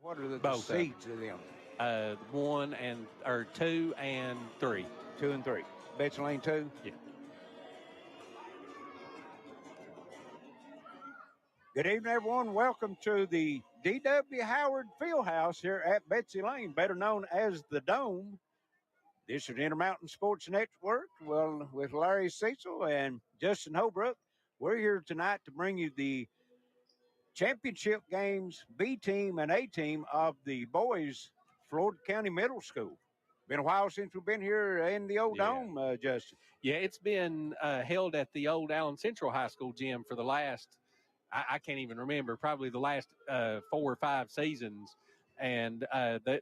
What are the Both seeds of them? 2 and 3. 2 and 3. Betsy Layne 2? Yeah. Good evening, everyone. Welcome to the D.W. Howard Fieldhouse here at Betsy Layne, better known as the Dome. This is Intermountain Sports Network. Well, with Larry Cecil and Justin Holbrook, we're here tonight to bring you the championship games, B team and A team of the boys' Floyd County Middle School. Been a while since we've been here in the old dome, Justin. Yeah, it's been held at the old Allen Central High School gym for the last, I can't even remember, probably the last 4 or 5 seasons. And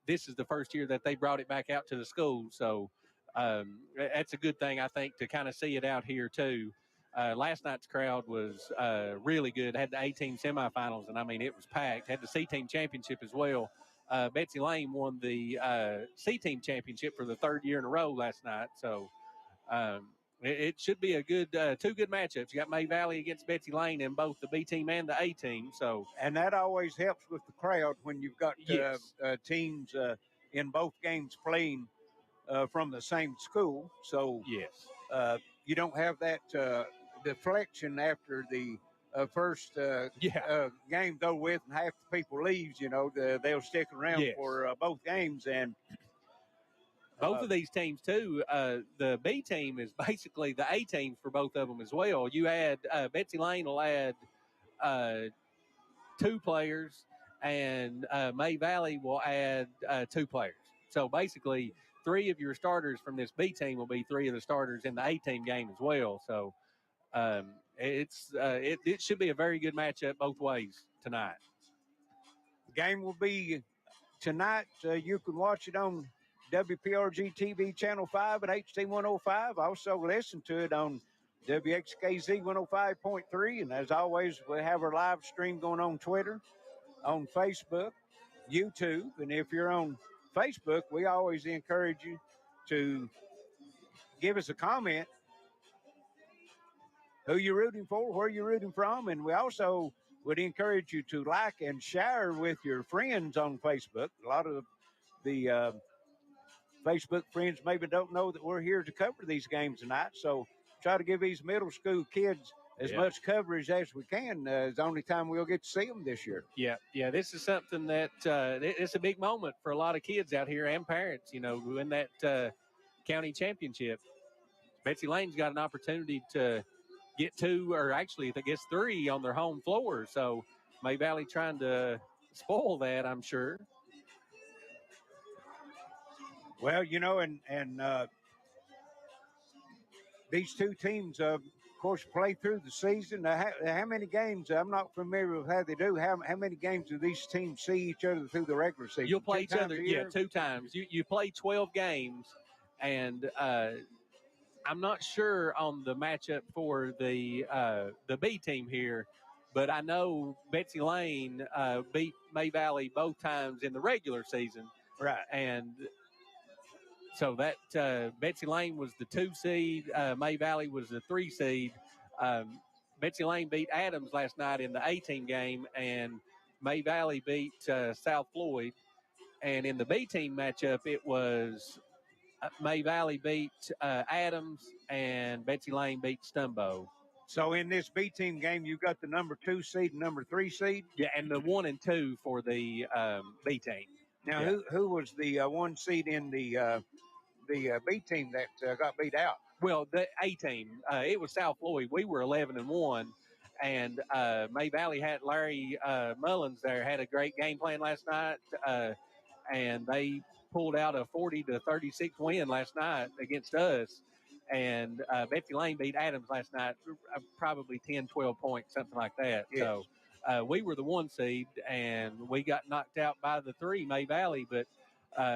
this is the first year that they brought it back out to the school. So that's a good thing, I think, to kind of see it out here, too. Last night's crowd was really good. Had the A-team semifinals, and, I mean, it was packed. Had the C-team championship as well. Betsy Layne won the C-team championship for the 3rd year in a row last night. So it should be a good 2 good matchups. You got May Valley against Betsy Layne in both the B-team and the A-team. And that always helps with the crowd when you've got teams in both games playing from the same school. So yes, you don't have that deflection after the first game go with and half the people leaves. They'll stick around for both games. And both of these teams, too, the B team is basically the A team for both of them as well. You add Betsy Layne will add 2 players, and May Valley will add 2 players. So basically, 3 of your starters from this B team will be 3 of the starters in the A team game as well. So it should be a very good matchup both ways tonight. The game will be tonight. You can watch it on WPRG TV Channel 5 at HD 105. Also listen to it on WXKZ 105.3. And as always, we have our live stream going on Twitter, on Facebook, YouTube. And if you're on Facebook, we always encourage you to give us a comment. Who you're rooting for, where you're rooting from. And we also would encourage you to like and share with your friends on Facebook. A lot of the Facebook friends maybe don't know that we're here to cover these games tonight. So try to give these middle school kids as much coverage as we can. It's the only time we'll get to see them this year. Yeah, this is something that it's a big moment for a lot of kids out here and parents, who win that county championship. Betsy Layne's got an opportunity to get 2, or actually, I guess 3 on their home floor. So May Valley trying to spoil that, I'm sure. Well, and these 2 teams, of course, play through the season. How many games? I'm not familiar with how they do. How many games do these teams see each other through the regular season? You'll play each other, 2 times. You play 12 games, and I'm not sure on the matchup for the B team here, but I know Betsy Layne beat May Valley both times in the regular season. Right. And so that Betsy Layne was the 2 seed. May Valley was the 3 seed. Betsy Layne beat Adams last night in the A-team game, and May Valley beat South Floyd. And in the B-team matchup, it was May Valley beat Adams, and Betsy Layne beat Stumbo. So in this B-team game, you've got the number 2 seed and number 3 seed? Yeah, and the 1 and 2 for the B-team. Now, who was the 1 seed in the B team that got beat out? Well, the A team, it was South Floyd. We were 11-1, and May Valley had Larry Mullins there had a great game plan last night, and they pulled out a 40-36 win last night against us. And Betsy Layne beat Adams last night, probably 10, 12 points, something like that. Yes. So we were the 1 seed, and we got knocked out by the 3, May Valley, but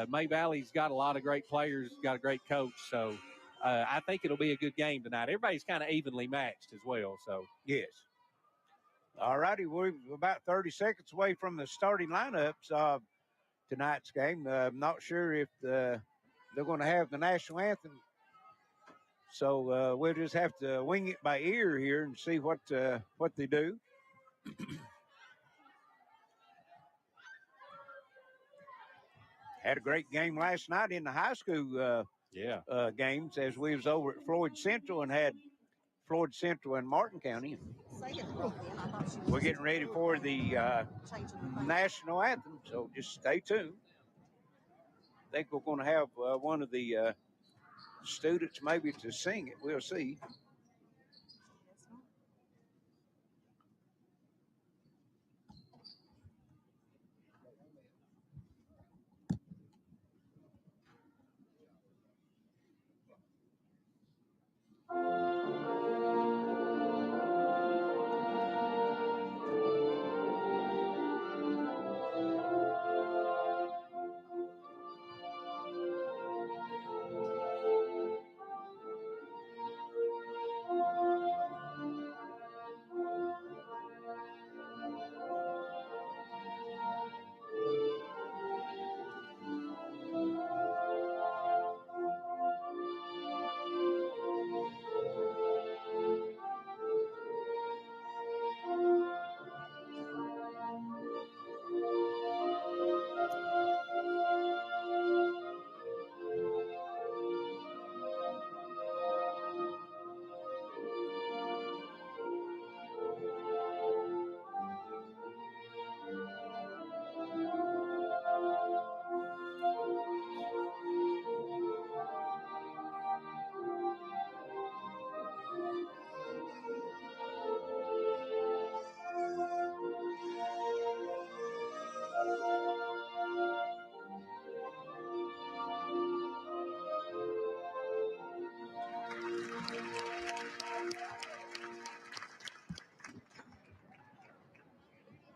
May Valley's got a lot of great players, got a great coach, so I think it'll be a good game tonight. Everybody's kind of evenly matched as well. So yes. All righty, we're about 30 seconds away from the starting lineups of tonight's game. I'm not sure if they're going to have the national anthem, so we'll just have to wing it by ear here and see what they do. Had a great game last night in the high school games as we was over at Floyd Central and had Floyd Central and Martin County. We're getting ready for the national anthem, so just stay tuned. I think we're going to have one of the students maybe to sing it. We'll see.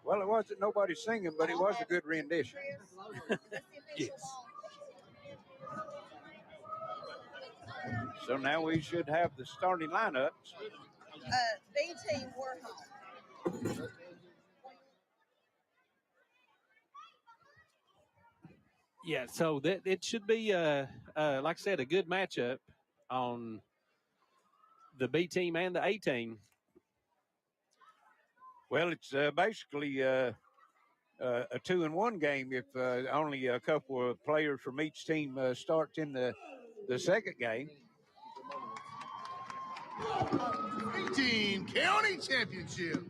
Well, it wasn't nobody singing, but it was a good rendition. Yes. So now we should have the starting lineups. B team Warhol. Yeah, so that it should be, like I said, a good matchup on the B team and the A team. Well, it's basically a 2-1 game if only a couple of players from each team starts in the second game. Team County Championship.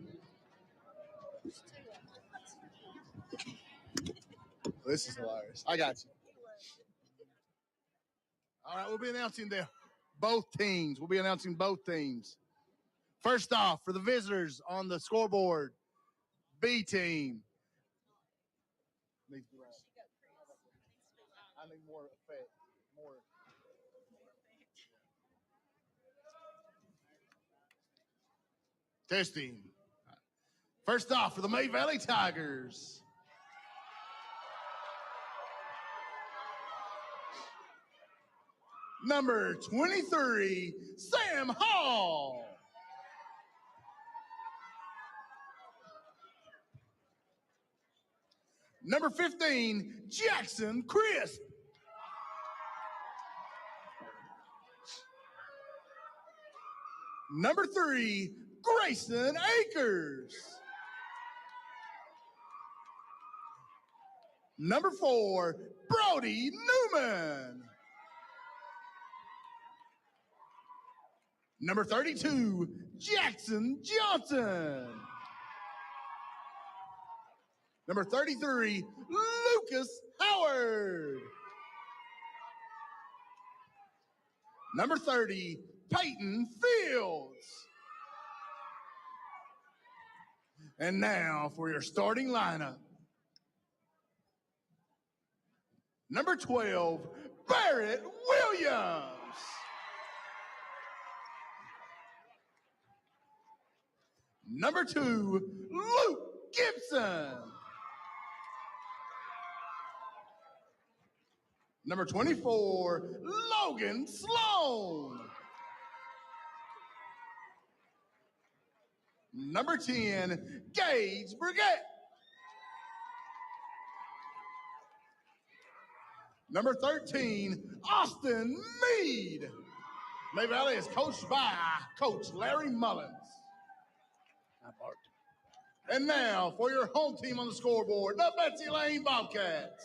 This is hilarious. I got you. All right, we'll be announcing both teams. We'll be announcing both teams. First off, for the visitors on the scoreboard, B team. I need more effect. More. Testing. First off, for the May Valley Tigers. Number 23, Sam Hall. Number 15, Jackson Crisp. Number 3, Grayson Akers. Number 4, Brody Newman. Number 32, Jackson Johnson. Number 33, Lucas Howard. Number 30, Peyton Fields. And now for your starting lineup. Number 12, Barrett Williams. Number 2, Luke Gibson. Number 24, Logan Sloan. Number 10, Gage Brigette. Number 13, Austin Meade. May Valley is coached by Coach Larry Mullins. And now for your home team on the scoreboard, the Betsy Layne Bobcats.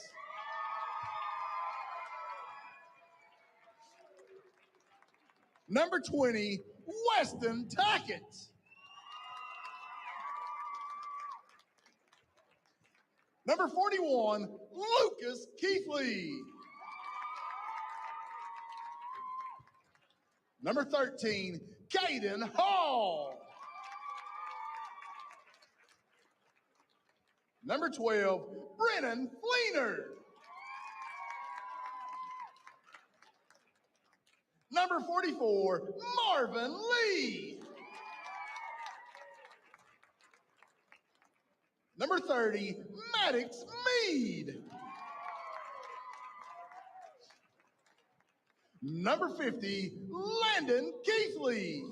Number 20, Weston Tackett. Number 41, Lucas Keithley. Number 13, Caden Hall. Number 12, Brennan Fleener. Number 44, Marvin Lee. Number 30, Maddox Mead. Number 50, Landon Keithley.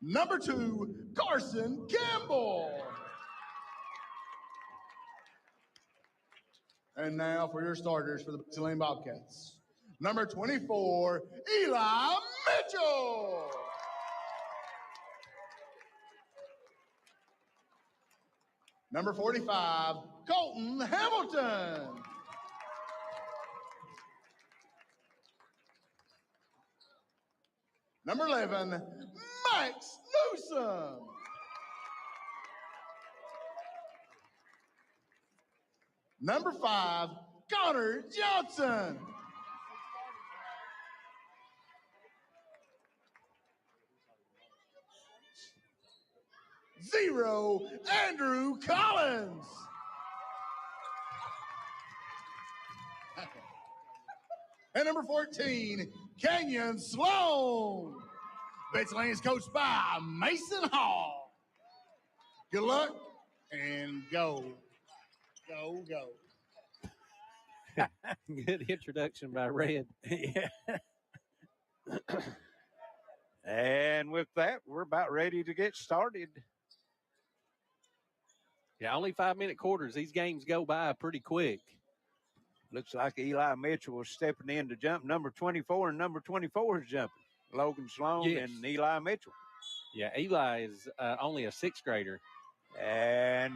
Number 2, Carson Campbell. And now for your starters for the Betsy Layne Bobcats. Number 24, Eli Mitchell. Number 45, Colton Hamilton. Number 11, Max Newsom. Number 5, Connor Johnson. Zero, Andrew Collins. And number 14, Kenyon Sloan. Betsy Layne is coached by Mason Hall. Good luck and go. Go, go. Good introduction by Red. Yeah. And with that, we're about ready to get started. Yeah, only 5-minute quarters. These games go by pretty quick. Looks like Eli Mitchell was stepping in to jump. Number 24 and number 24 is jumping. Logan Sloan Yes. and Eli Mitchell. Yeah, Eli is only a 6th grader. And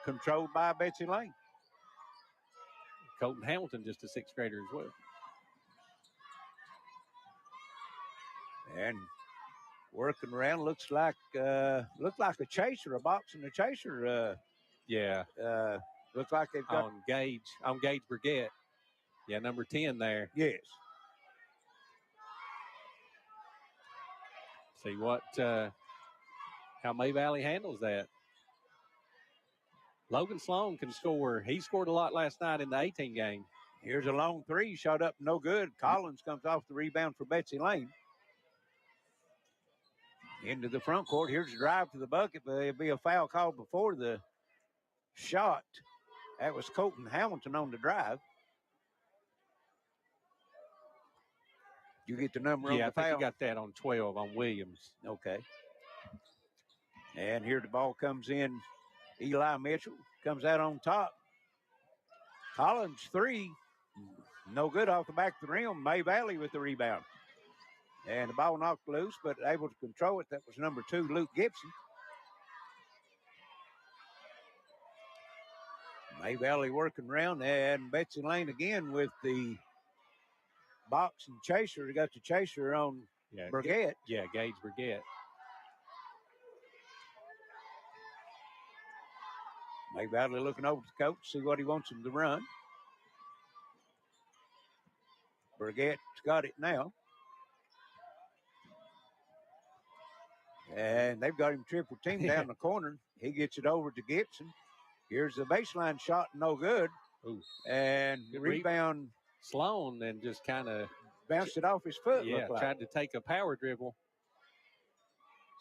controlled by Betsy Layne. Colton Hamilton, just a 6th grader as well. And working around, looks like a chaser, a box and a chaser. Yeah. Looks like they've got on Gage Brigette. Yeah, number 10 there. Yes. See what how May Valley handles that. Logan Sloan can score. He scored a lot last night in the 18 game. Here's a long three, shot up, no good. Collins comes off the rebound for Betsy Layne. Into the front court. Here's a drive to the bucket, but there'll be a foul called before the shot. That was Colton Hamilton on the drive. You get the number on the foul? Yeah, I think he got that on 12 on Williams. Okay. And here the ball comes in. Eli Mitchell comes out on top. Collins three. No good off the back of the rim. May Valley with the rebound. And the ball knocked loose, but able to control it. That was number 2, Luke Gibson. May Valley working around, and Betsy Layne again with the box and chaser. They got the chaser on Brigette. Gage Brigette. May Valley looking over the coach, see what he wants him to run. Brigette's got it now. And they've got him triple team down the corner. He gets it over to Gibson. Here's the baseline shot, no good. Ooh. And rebound. Sloan and just kind of bounced it off his foot. Yeah, like. Tried to take a power dribble.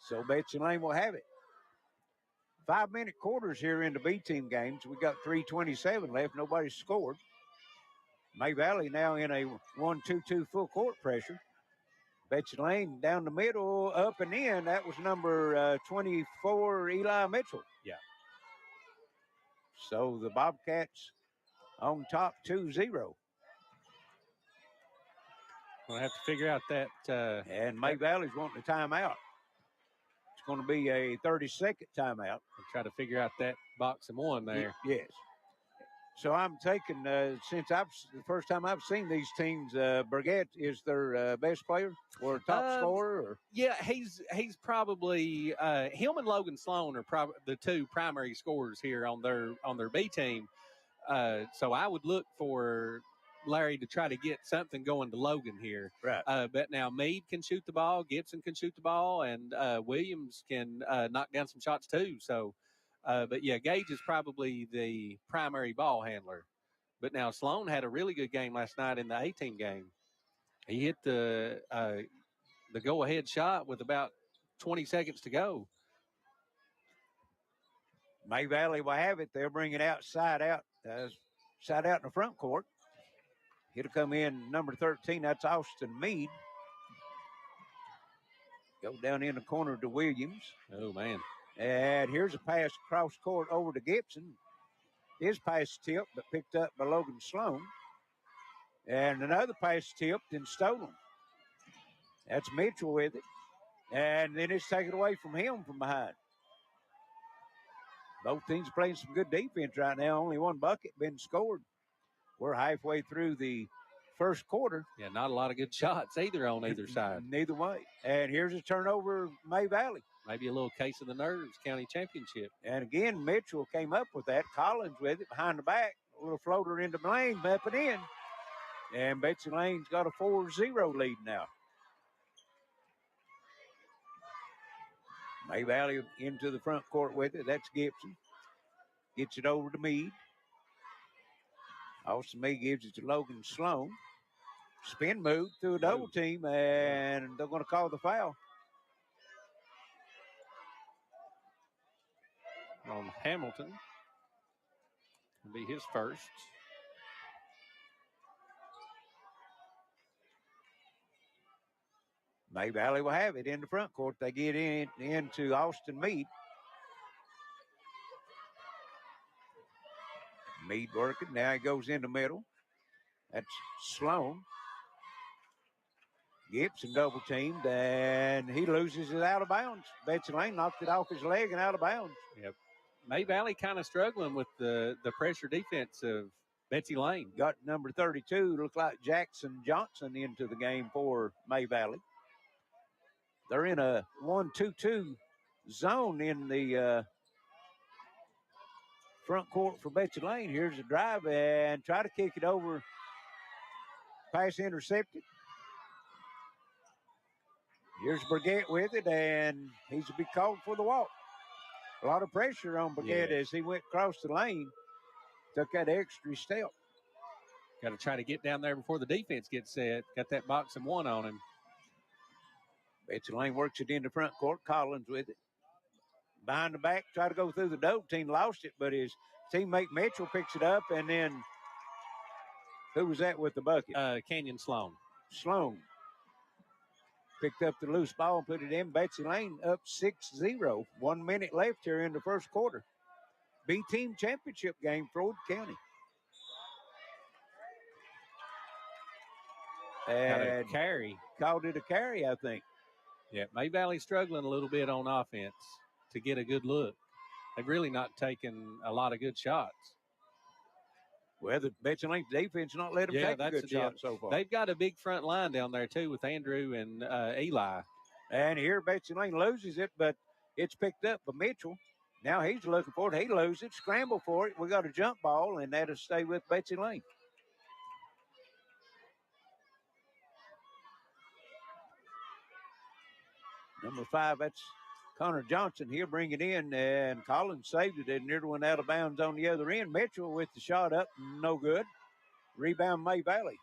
So Betsy Layne will have it. 5-minute quarters here in the B team games. We got 3:27 left. Nobody's scored. May Valley now in a 1-2-2 full court pressure. Betsy Layne down the middle, up and in. That was number 24, Eli Mitchell. Yeah. So the Bobcats on top 2-0. We'll have to figure out that. And May Valley's wanting a timeout. It's going to be a 30-second timeout. We'll try to figure out that box and one there. Yes. So I'm taking, since the first time I've seen these teams, Burgett is their best player or top scorer? Or? Yeah, he's probably him and Logan Sloan are probably the two primary scorers here on their B team. So I would look for Larry to try to get something going to Logan here. Right. But now Meade can shoot the ball, Gibson can shoot the ball, and Williams can knock down some shots too. So, but yeah, Gage is probably the primary ball handler. But now Sloan had a really good game last night in the A-team game. He hit the go-ahead shot with about 20 seconds to go. May Valley will have it. They'll bring it side out in the front court. It'll come in number 13. That's Austin Meade. Go down in the corner to Williams. Oh, man. And here's a pass cross court over to Gibson. His pass tipped, but picked up by Logan Sloan. And another pass tipped and stolen. That's Mitchell with it. And then it's taken away from him from behind. Both teams playing some good defense right now. Only one bucket been scored. We're halfway through the first quarter. Yeah, not a lot of good shots either on either side. Neither way. And here's a turnover, May Valley. Maybe a little case of the nerves, county championship. And again, Mitchell came up with that. Collins with it behind the back. A little floater into Layne, up and in. And Betsy Layne's got a 4-0 lead now. May Valley into the front court with it. That's Gibson. Gets it over to Meade. Austin Meade gives it to Logan Sloan. Spin move through a double team, and they're going to call the foul. On Hamilton. It'll be his first. May Valley will have it in the front court. They get into Austin Meade. Meade working. Now he goes in the middle. That's Sloan. Gibson double teamed, and he loses it out of bounds. Betsy Layne knocked it off his leg and out of bounds. Yep. May Valley kind of struggling with the pressure defense of Betsy Layne. Got number 32, looked like Jackson Johnson into the game for May Valley. They're in a 1-2-2 zone in the front court for Betsy Layne. Here's a drive and try to kick it over. Pass intercepted. Here's Burgett with it, and he's to be called for the walk. A lot of pressure on Burgett as he went across the lane. Took that extra step. Got to try to get down there before the defense gets set. Got that box and one on him. Betsy Layne works it in the front court. Collins with it. Behind the back, try to go through the double team. Lost it, but his teammate Mitchell picks it up, and then who was that with the bucket? Canyon Sloan. Sloan picked up the loose ball and put it in. Betsy Layne up 6-0. 1 minute left here in the first quarter. B-team championship game, Floyd County. And carry. Called it a carry, I think. Yeah, May Valley struggling a little bit on offense to get a good look. They've really not taken a lot of good shots. Well, the Betsy Layne defense not let them take a good shot so far. They've got a big front line down there, too, with Andrew and Eli. And here Betsy Layne loses it, but it's picked up by Mitchell. Now he's looking for it. He loses it, scramble for it. We got a jump ball, and that'll stay with Betsy Layne. Number 5, that's Connor Johnson. He'll bring it in, and Collins saved it, and nearly went out of bounds on the other end. Mitchell with the shot up, no good. Rebound May Valley.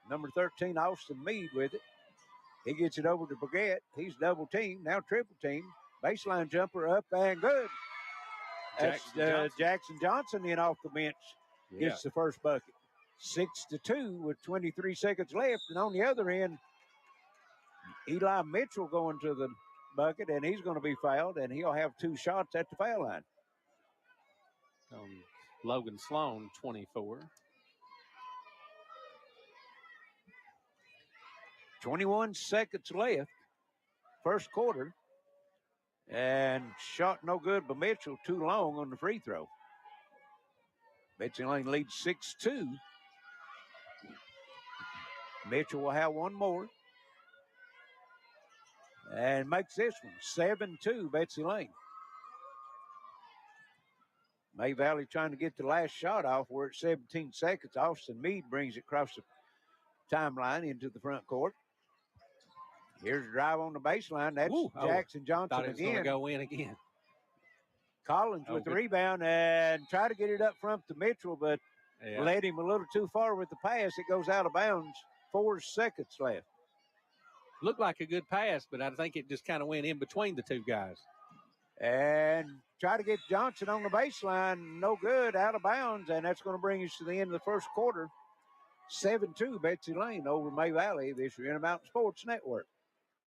Number 13, Austin Meade with it. He gets it over to Burgett. He's double teamed, now triple teamed. Baseline jumper up and good. That's Jackson Johnson in off the bench. Gets the first bucket. 6-2 with 23 seconds left. And on the other end, Eli Mitchell going to the bucket, and he's going to be fouled, and he'll have 2 shots at the foul line. Logan Sloan, 24. 21 seconds left, first quarter, and shot no good by Mitchell, too long on the free throw. Betsy Layne leads 6-2. Mitchell will have one more. And makes this one 7-2, Betsy Layne. May Valley trying to get the last shot off. We're at 17 seconds. Austin Meade brings it across the timeline into the front court. Here's a drive on the baseline. That's Jackson Johnson thought it was again. Go in again. Collins with the rebound and try to get it up front to Mitchell, but led him a little too far with the pass. It goes out of bounds. 4 seconds left. Looked like a good pass, but I think it just kind of went in between the two guys. And try to get Johnson on the baseline. No good, out of bounds, and that's going to bring us to the end of the first quarter. 7-2, Betsy Layne over May Valley. This is Intermountain Sports Network.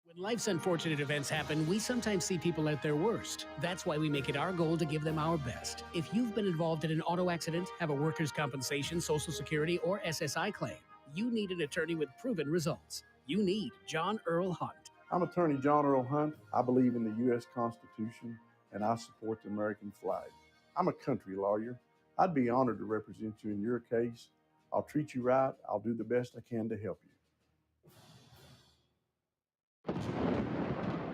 When life's unfortunate events happen, we sometimes see people at their worst. That's why we make it our goal to give them our best. If you've been involved in an auto accident, have a workers' compensation, Social Security, or SSI claim, you need an attorney with proven results. You need John Earl Hunt. I'm attorney John Earl Hunt. I believe in the U.S. Constitution, and I support the American flag. I'm a country lawyer. I'd be honored to represent you in your case. I'll treat you right. I'll do the best I can to help you.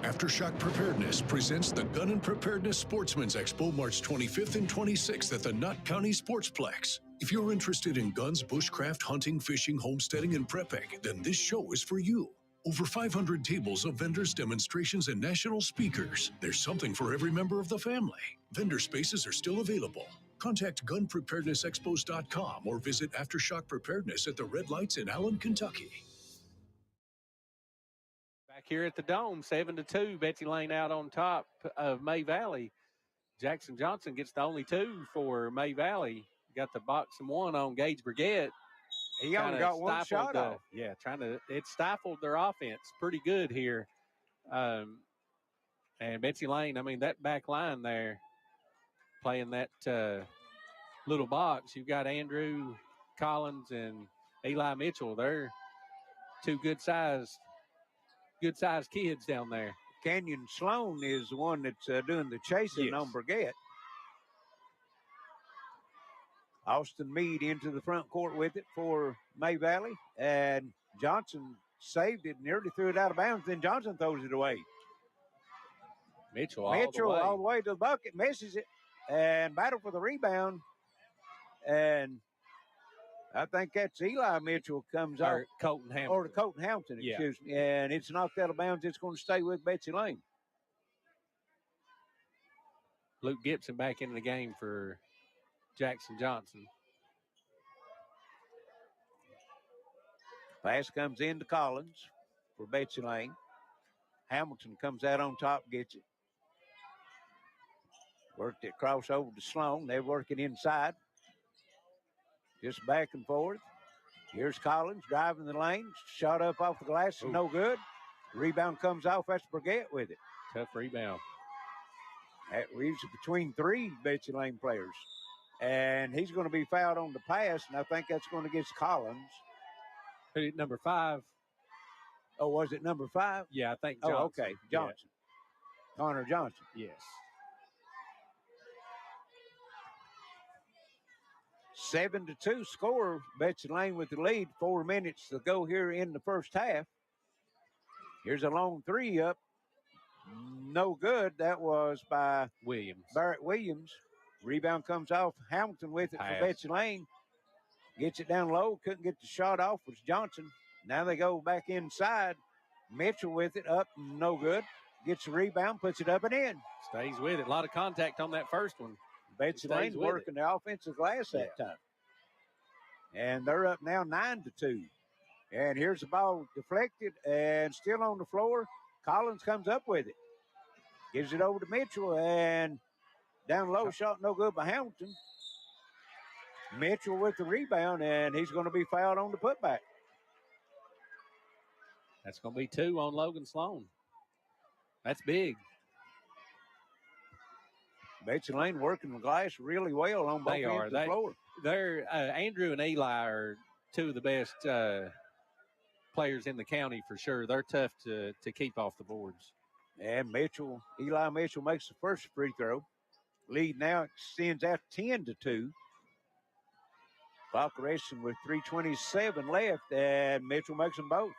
AfterShock Preparedness presents the Gun and Preparedness Sportsman's Expo March 25th and 26th at the Knott County Sportsplex. If you're interested in guns, bushcraft, hunting, fishing, homesteading, and prepping, then this show is for you. Over 500 tables of vendors, demonstrations, and national speakers. There's something for every member of the family. Vendor spaces are still available. Contact gunpreparednessexpos.com or visit AfterShock Preparedness at the Red Lights in Allen, Kentucky. Back here at the Dome, 7-2. Betsy Layne out on top of May Valley. Jackson Johnson gets the only 2 for May Valley. Got the box and one on Gage Brigette. He only got one shot off. Yeah, it stifled their offense pretty good here. And Betsy Layne, I mean, that back line there, playing that little box. You've got Andrew Collins and Eli Mitchell. They're two good-sized kids down there. Kenyon Sloan is the one that's doing the chasing on Brigette. Austin Meade into the front court with it for May Valley. And Johnson saved it, nearly threw it out of bounds. Then Johnson throws it away. Mitchell all the way to the bucket, misses it, and battle for the rebound. And I think that's Eli Mitchell comes out. Or Colton Hamilton. Or Colton Hamilton, excuse me. And it's knocked out of bounds. It's going to stay with Betsy Layne. Luke Gibson back into the game for Jackson Johnson. Pass comes into Collins for Betsy Layne. Hamilton comes out on top, gets it. Worked it cross over to Sloan. They're working inside. Just back and forth. Here's Collins driving the lane. Shot up off the glass, no good. Rebound comes off. That's Brigette with it. Tough rebound. That leaves it between 3 Betsy Layne players. And he's going to be fouled on the pass, and I think that's going against Collins. Number 5. Oh, was it number 5? Yeah, I think Johnson. Oh, okay. Johnson. Yeah. Connor Johnson. Yes. 7-2 score. Betsy Layne with the lead. 4 minutes to go here in the first half. Here's a long 3 up. No good. That was by Barrett Williams. Rebound comes off. Hamilton with it for Betsy Layne. Gets it down low. Couldn't get the shot off. Was Johnson. Now they go back inside. Mitchell with it up. No good. Gets the rebound. Puts it up and in. Stays with it. A lot of contact on that first one. Betsy Layne working the offensive glass that time. And they're up now 9-2. And here's the ball deflected and still on the floor. Collins comes up with it. Gives it over to Mitchell and down low shot no good by Hamilton. Mitchell with the rebound and he's going to be fouled on the putback. That's going to be 2 on Logan Sloan. That's big. Betsy Layne working the glass really well on both ends of the floor. They're Andrew and Eli are 2 of the best players in the county for sure. They're tough to keep off the boards. And Eli Mitchell makes the first free throw. Lead now extends out 10-2. Clock racing with 3:27 left, and Mitchell makes them both.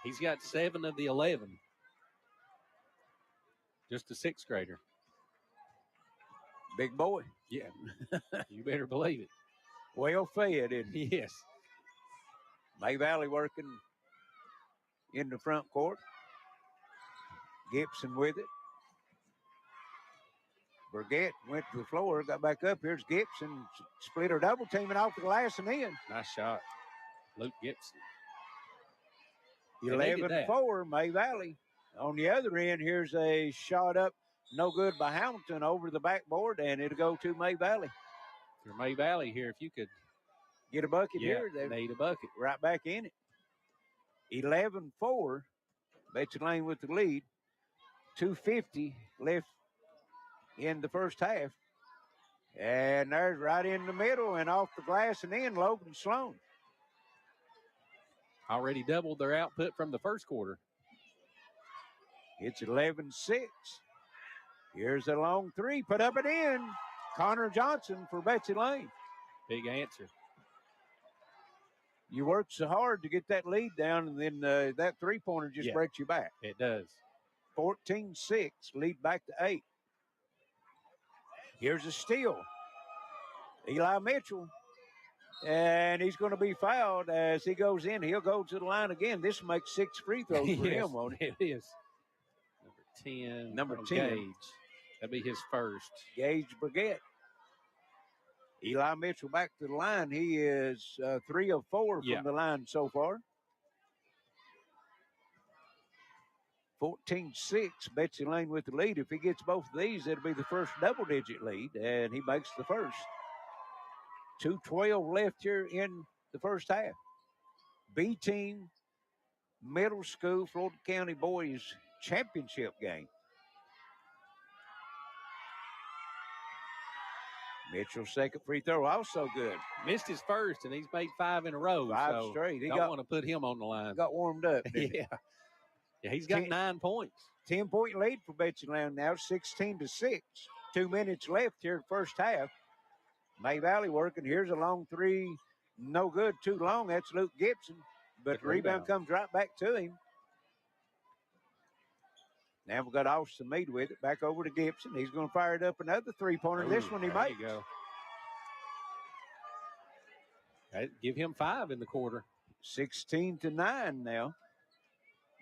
He's got 7 of the 11. Just a sixth grader. Big boy. Yeah. You better believe it. Well fed, isn't he? Yes. May Valley working in the front court. Gibson with it. Burgett went to the floor, got back up. Here's Gibson. Split her double teaming off the glass and in. Nice shot. Luke Gibson. 11-4, May Valley. On the other end, here's a shot up, no good by Hamilton over the backboard, and it'll go to May Valley. For May Valley here, if you could get a bucket here, they need a bucket. Right back in it. 11-4, Betsy Layne with the lead. 2:50 left in the first half. And there's right in the middle and off the glass and in Logan Sloan. Already doubled their output from the first quarter. It's 11-6. Here's a long three, put up and in. Connor Johnson for Betsy Layne. Big answer. You worked so hard to get that lead down, and then that three-pointer just breaks you back. It does. 14-6, lead back to 8. Here's a steal. Eli Mitchell, and he's going to be fouled as he goes in. He'll go to the line again. This makes 6 free throws for him, won't it? It is. Number 10. Gage. That'd be his first. Gage Burgett. Eli Mitchell back to the line. He is 3 of 4 from the line so far. 14-6, Betsy Layne with the lead. If he gets both of these, it'll be the first double-digit lead, and he makes the first. 2:12 left here in the first half. B-team middle school Florida County Boys Championship game. Mitchell's second free throw also good. Missed his first, and he's made 5 in a row. 5 straight. He don't want to put him on the line. Got warmed up. Yeah, he's got 9 points. 10-point lead for Betsy Layne now, 16-6. 2 minutes left here in the first half. May Valley working. Here's a long three. No good. Too long. That's Luke Gibson. But the rebound comes right back to him. Now we've got Austin Mead with it. Back over to Gibson. He's going to fire it up another three-pointer. This one he makes. There you go. Give him 5 in the quarter. 16-9 now.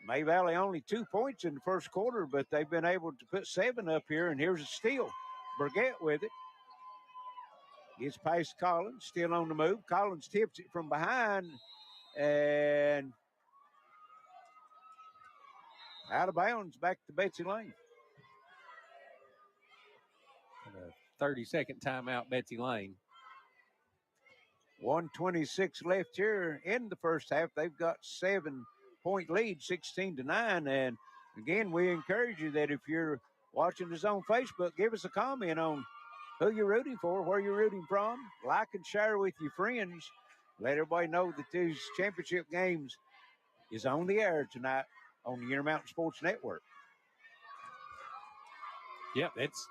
May Valley only 2 points in the first quarter, but they've been able to put 7 up here, and here's a steal. Burgett with it. Gets past Collins, still on the move. Collins tips it from behind, and out of bounds, back to Betsy Layne. 30-second timeout, Betsy Layne. 1:26 left here in the first half. They've got 7-point lead, 16-9. And again, we encourage you that if you're watching us on Facebook, give us a comment on who you're rooting for, where you're rooting from. Like and share with your friends. Let everybody know that these championship games is on the air tonight on the Intermountain Sports Network. Yep, it's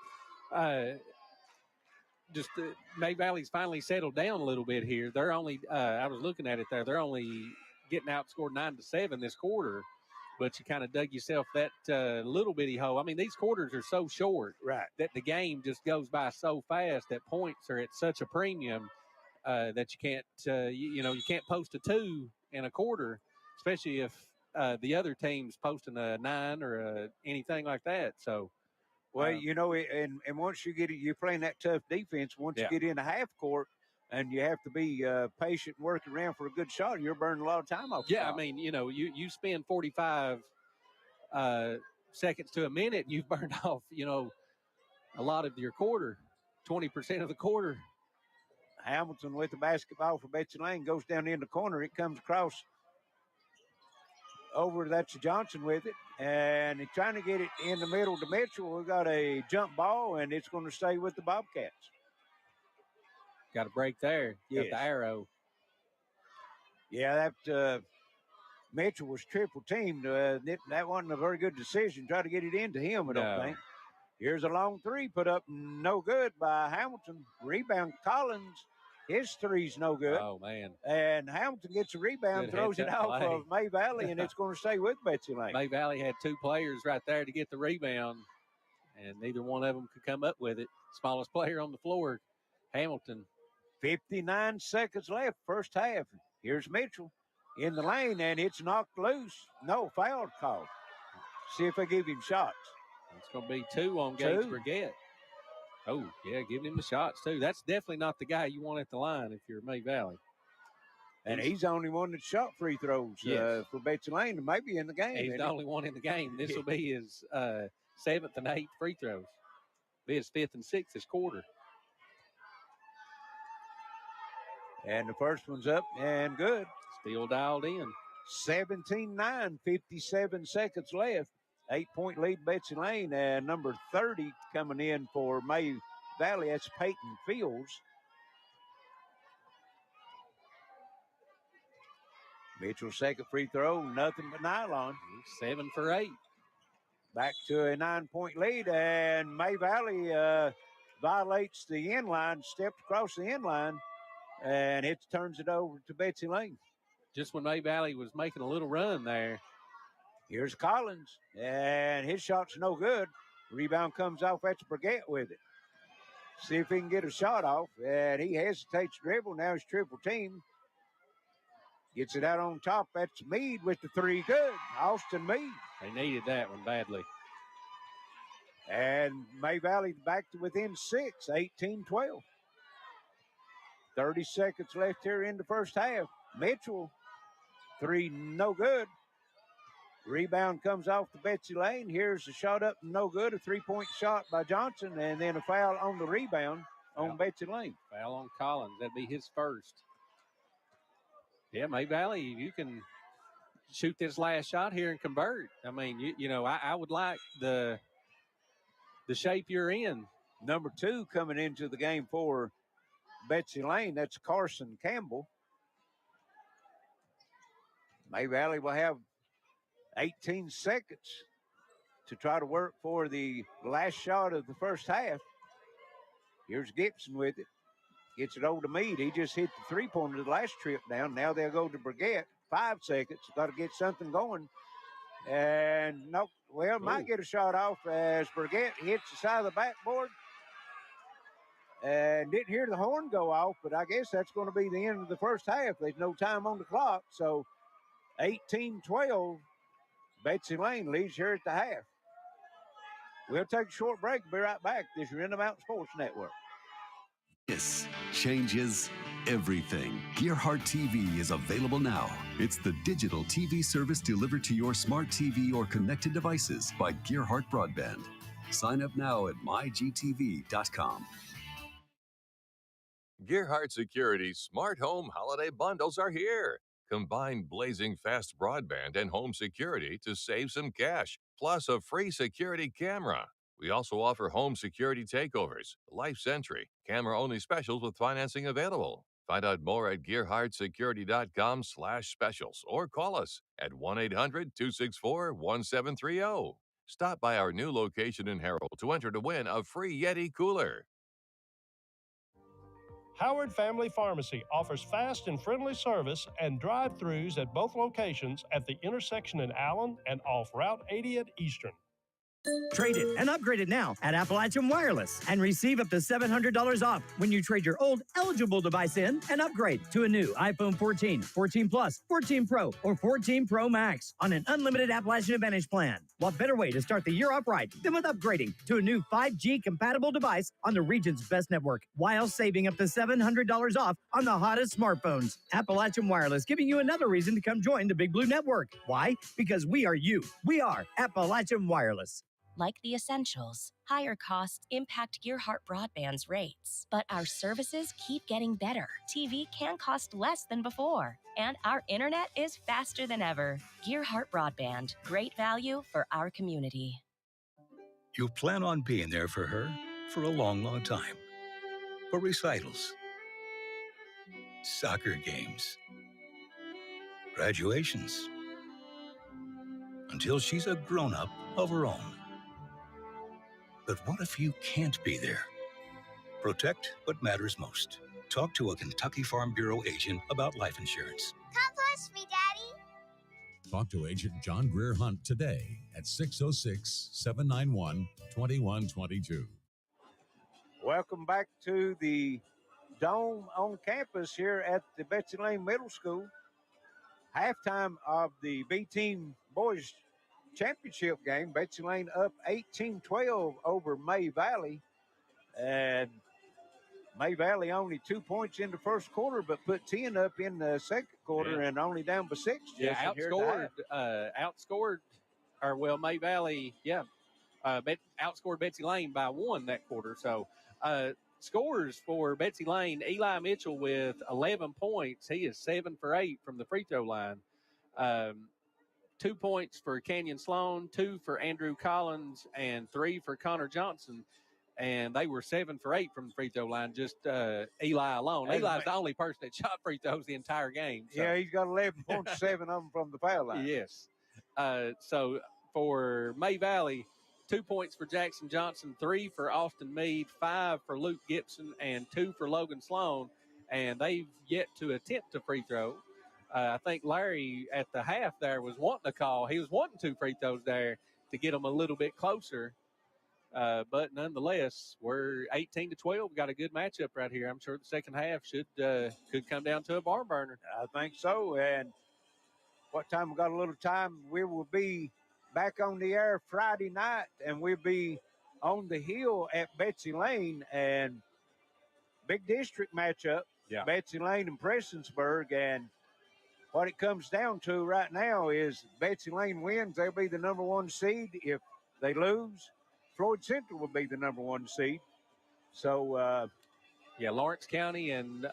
just May Valley's finally settled down a little bit here. They're only, I was looking at it there, they're only getting outscored 9-7 this quarter, but you kind of dug yourself that little bitty hole. I mean, these quarters are so short that the game just goes by so fast that points are at such a premium that you can't, you can't post a 2 in a quarter, especially if the other team's posting a 9 or anything like that. So, well, and once you get it, you're playing that tough defense. Once you get into half court, and you have to be patient and working around for a good shot, you're burning a lot of time off. Yeah, I mean, you spend 45 seconds to a minute, and you've burned off, a lot of your quarter, 20% of the quarter. Hamilton with the basketball for Betsy Layne goes down in the corner. It comes across over. That's Johnson with it, and he's trying to get it in the middle to Mitchell. We got a jump ball, and it's going to stay with the Bobcats. Got a break there. Yes. Got the arrow. Yeah, that Mitchell was triple teamed. That wasn't a very good decision. Try to get it into him, I don't think. Here's a long three put up, no good by Hamilton. Rebound Collins, His three's no good. Oh, man. And Hamilton gets a rebound, Good throws it heads-up off play. of May Valley, and it's going to stay with Betsy Layne. May Valley had two players right there to get the rebound, and neither one of them could come up with it. Smallest player on the floor, Hamilton. 59 seconds left, first half. Here's Mitchell in the lane, and it's knocked loose. No, foul called. See if they give him shots. It's going to be two on Gates Brigette. Oh, yeah, giving him the shots, too. That's definitely not the guy you want at the line if you're May Valley. And he's the only one that shot free throws for Betsy Layne, and maybe in the game. He's the only one in the game. This will be his 7th and 8th free throws. Be his 5th and 6th this quarter. And the first one's up and good. Still dialed in. 17-9, 57 seconds left. 8-point lead, Betsy Layne, and number 30 coming in for May Valley. That's Peyton Fields. Mitchell's second free throw, nothing but nylon. 7 for 8. Back to a 9-point lead, and May Valley violates the end line, steps across the end line, and it turns it over to Betsy Layne. Just when May Valley was making a little run there. Here's Collins, and his shot's no good. Rebound comes off at the Brigette with it. See if he can get a shot off, and he hesitates to dribble. Now he's triple team. Gets it out on top. That's Meade with the three. Good. Austin Meade. They needed that one badly. And May Valley back to within 6, 18-12. 30 seconds left here in the first half. Mitchell, three, no good. Rebound comes off to Betsy Layne. Here's the shot up, no good. A three-point shot by Johnson, and then a foul on the rebound on Betsy Layne. Foul on Collins. That'd be his first. Yeah, May Valley, you can shoot this last shot here and convert. I mean, I would like the shape you're in. Number 2 coming into the game for Betsy Layne. That's Carson Campbell. May Valley will have 18 seconds to try to work for the last shot of the first half. Here's Gibson with it. Gets it over to Meade. He just hit the three-pointer the last trip down. Now they'll go to Brigette. 5 seconds. Got to get something going. And no, well, might get a shot off as Brigette hits the side of the backboard. And didn't hear the horn go off, but I guess that's going to be the end of the first half. There's no time on the clock. So 18-12, Betsy Layne leads here at the half. We'll take a short break. Be right back. This is Intermountain Sports Network. This changes everything. Gearheart TV is available now. It's the digital TV service delivered to your smart TV or connected devices by Gearheart Broadband. Sign up now at mygtv.com. Gearheart Security's Smart Home Holiday Bundles are here. Combine blazing fast broadband and home security to save some cash, plus a free security camera. We also offer home security takeovers, Life Sentry, camera-only specials with financing available. Find out more at gearheartsecurity.com/specials or call us at 1-800-264-1730. Stop by our new location in Harold to enter to win a free Yeti cooler. Howard Family Pharmacy offers fast and friendly service and drive-thrus at both locations at the intersection in Allen and off Route 80 at Eastern. Trade it and upgrade it now at Appalachian Wireless and receive up to $700 off when you trade your old eligible device in and upgrade to a new iPhone 14, 14 Plus, 14 Pro, or 14 Pro Max on an unlimited Appalachian Advantage plan. What better way to start the year off right than with upgrading to a new 5G compatible device on the region's best network while saving up to $700 off on the hottest smartphones. Appalachian Wireless giving you another reason to come join the Big Blue Network. Why? Because we are you. We are Appalachian Wireless. Like the essentials, higher costs impact Gearheart Broadband's rates. But our services keep getting better. TV can cost less than before. And our internet is faster than ever. Gearheart Broadband. Great value for our community. You plan on being there for her for a long, long time. For recitals, soccer games, graduations, until she's a grown-up of her own. But what if you can't be there? Protect what matters most. talk to a Kentucky Farm Bureau agent about life insurance. Come push me, Daddy. Talk to Agent John Greer Hunt today at 606-791-2122. Welcome back to the Dome on campus here at the Betsy Layne Middle School. Halftime of the B-Team Boys Championship game. Betsy Layne up 18-12 over May Valley. And May Valley only 2 points in the first quarter, but put 10 up in the second quarter and only down by 6. Yeah, outscored, May Valley, outscored Betsy Layne by 1 that quarter. So scores for Betsy Layne, Eli Mitchell with 11 points. He is 7 for 8 from the free throw line. 2 points for Kenyon Sloan, 2 for Andrew Collins, and 3 for Connor Johnson. And they were 7 for 8 from the free throw line, just Eli alone. Eli's the only person that shot free throws the entire game. So. Yeah, he's got 11 points, 7 of them from the foul line. Yes. So for May Valley, 2 points for Jackson Johnson, 3 for Austin Meade, 5 for Luke Gibson, and 2 for Logan Sloan. And they've yet to attempt a free throw. I think Larry at the half there was wanting a call. He was wanting 2 free throws there to get them a little bit closer. But nonetheless, we're 18-12. We got a good matchup right here. I'm sure the second half could come down to a barn burner. I think so. And what time? We got a little time. We will be back on the air Friday night, and we'll be on the hill at Betsy Layne, and big district matchup. Yeah. Betsy Layne and Prestonsburg, and what it comes down to right now is Betsy Layne wins, they'll be the number 1 seed. If they lose, Floyd Central will be the number 1 seed. So, Lawrence County and